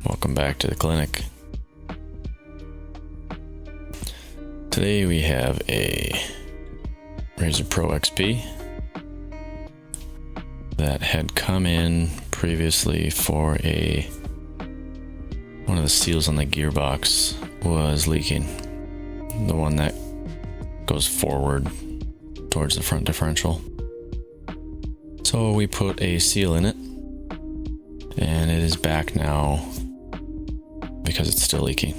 Welcome back to the clinic. Today we have a RZR PRO XP that had come in previously for one of the seals on the gearbox was leaking. The one that goes forward towards the front differential. So we put a seal in it, and it is back now because it's still leaking.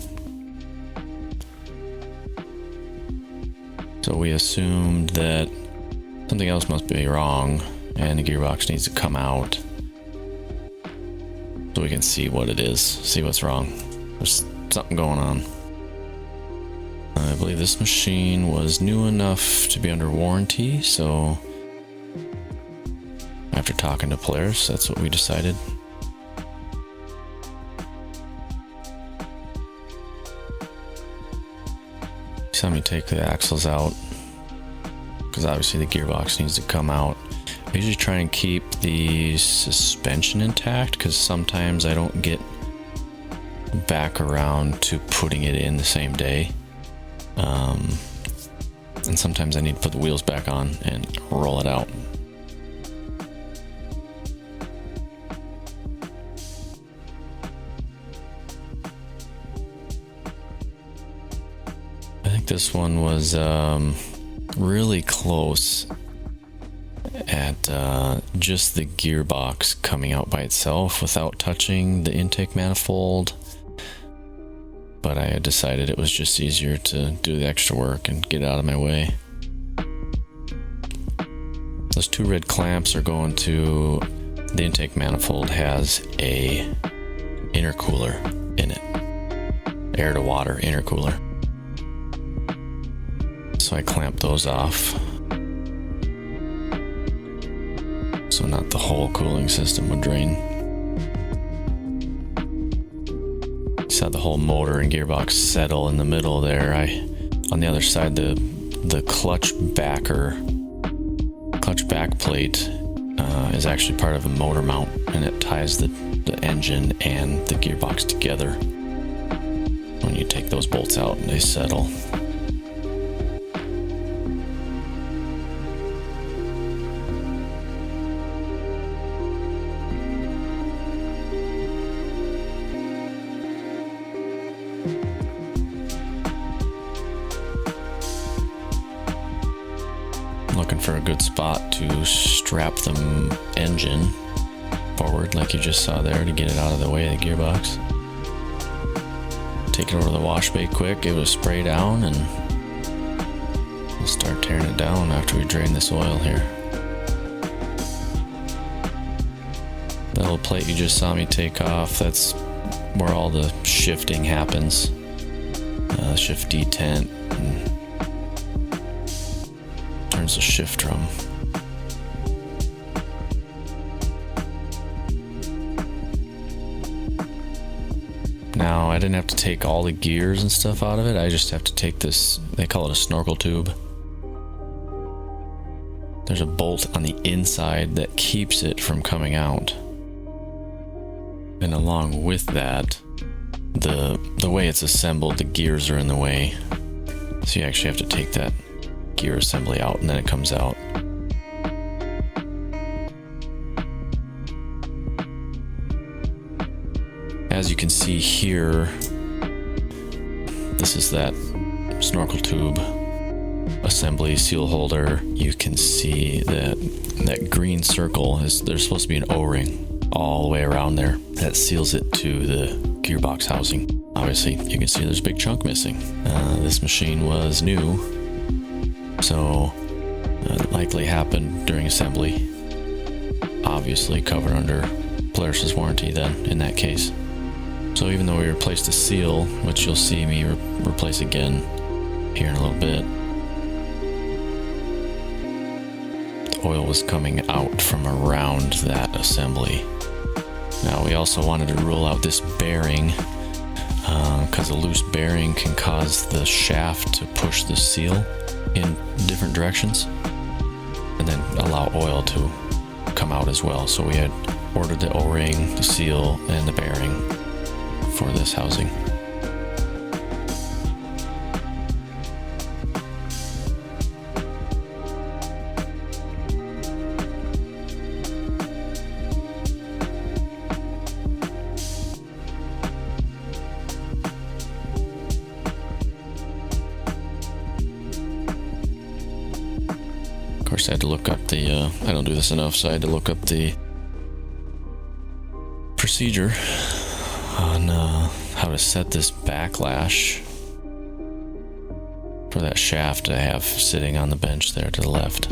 So we assumed that something else must be wrong and the gearbox needs to come out so we can see what it is, see what's wrong. There's something going on. I believe this machine was new enough to be under warranty, so after talking to Polaris, that's what we decided. Saw me take the axles out because obviously the gearbox needs to come out. I usually try and keep the suspension intact because sometimes I don't get back around to putting it in the same day. And sometimes I need to put the wheels back on and roll it out. I think this one was really close at just the gearbox coming out by itself without touching the intake manifold. But I had decided it was just easier to do the extra work and get out of my way. Those two red clamps are going to the intake manifold. Has a intercooler in it, air to water intercooler. So I clamped those off, so not the whole cooling system would drain. Just had the whole motor and gearbox settle in the middle there. On the other side, the clutch back plate is actually part of a motor mount, and it ties the engine and the gearbox together. When you take those bolts out, they settle. Looking for a good spot to strap the engine forward like you just saw there to get it out of the way of the gearbox. Take it over to the wash bay quick, give it a spray down, and we'll start tearing it down after we drain this oil here. That little plate you just saw me take off, that's where all the shifting happens. Shift detent and turns the shift drum. Now I didn't have to take all the gears and stuff out of it. I just have to take this, they call it a snorkel tube. There's a bolt on the inside that keeps it from coming out. And along with that, the way it's assembled, the gears are in the way. So you actually have to take that gear assembly out and then it comes out. As you can see here, this is that snorkel tube assembly seal holder. You can see that green circle there's supposed to be an O-ring all the way around there that seals it to the gearbox housing. Obviously you can see there's a big chunk missing. This machine was new, so it likely happened during assembly. Obviously covered under Polaris' warranty then in that case. So even though we replaced the seal, which you'll see me replace again here in a little bit, the oil was coming out from around that assembly. Now we also wanted to rule out this bearing because a loose bearing can cause the shaft to push the seal in different directions and then allow oil to come out as well. So we had ordered the O-ring, the seal, and the bearing. for this housing. Of course, I had to look up the, I don't do this enough, so I had to look up the procedure on how to set this backlash for that shaft I have sitting on the bench there to the left.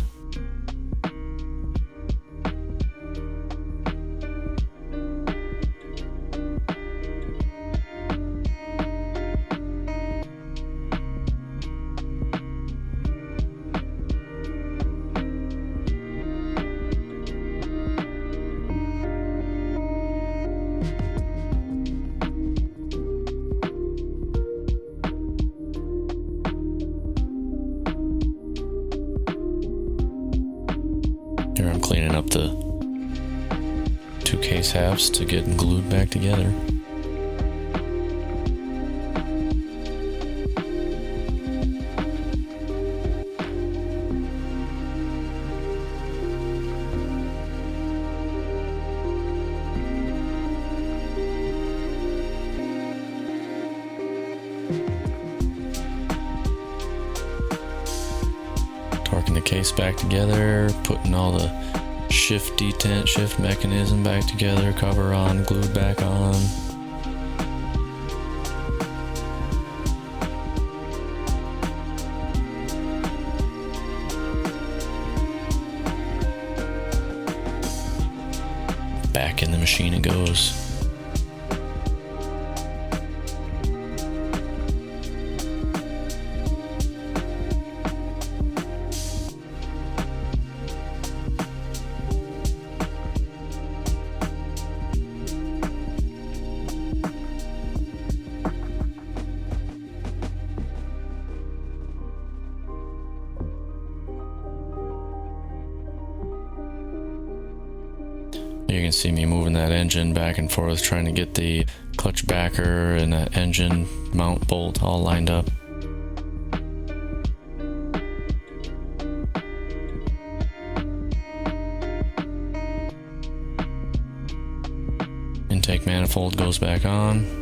Here I'm cleaning up the two case halves to get glued back together. Torquing the case back together, putting all the shift detent, shift mechanism back together, cover on, glued back on. Back in the machine it goes. You can see me moving that engine back and forth, trying to get the clutch backer and that engine mount bolt all lined up. Intake manifold goes back on.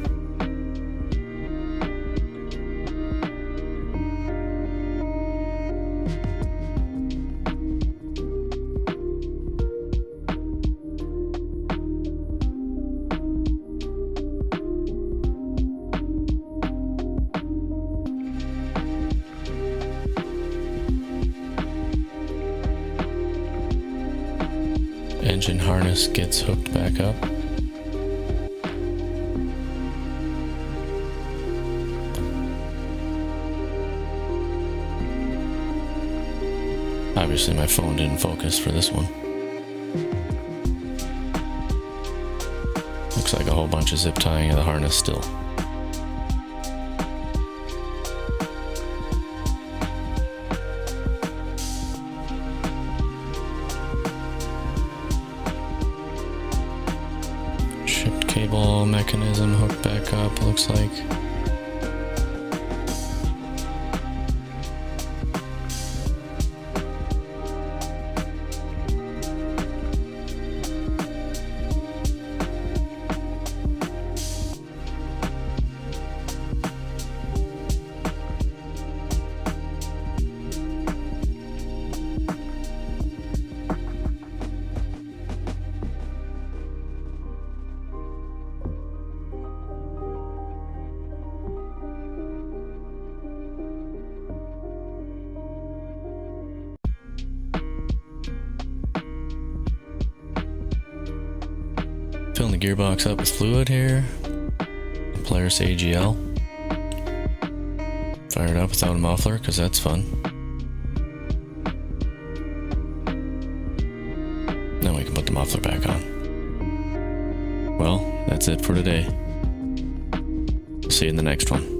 Engine harness gets hooked back up. Obviously my phone didn't focus for this one. Looks like a whole bunch of zip tying of the harness still. Cable mechanism hooked back up, looks like. Filling the gearbox up with fluid here. Polaris AGL. Fire it up without a muffler, because that's fun. Now we can put the muffler back on. Well, that's it for today. See you in the next one.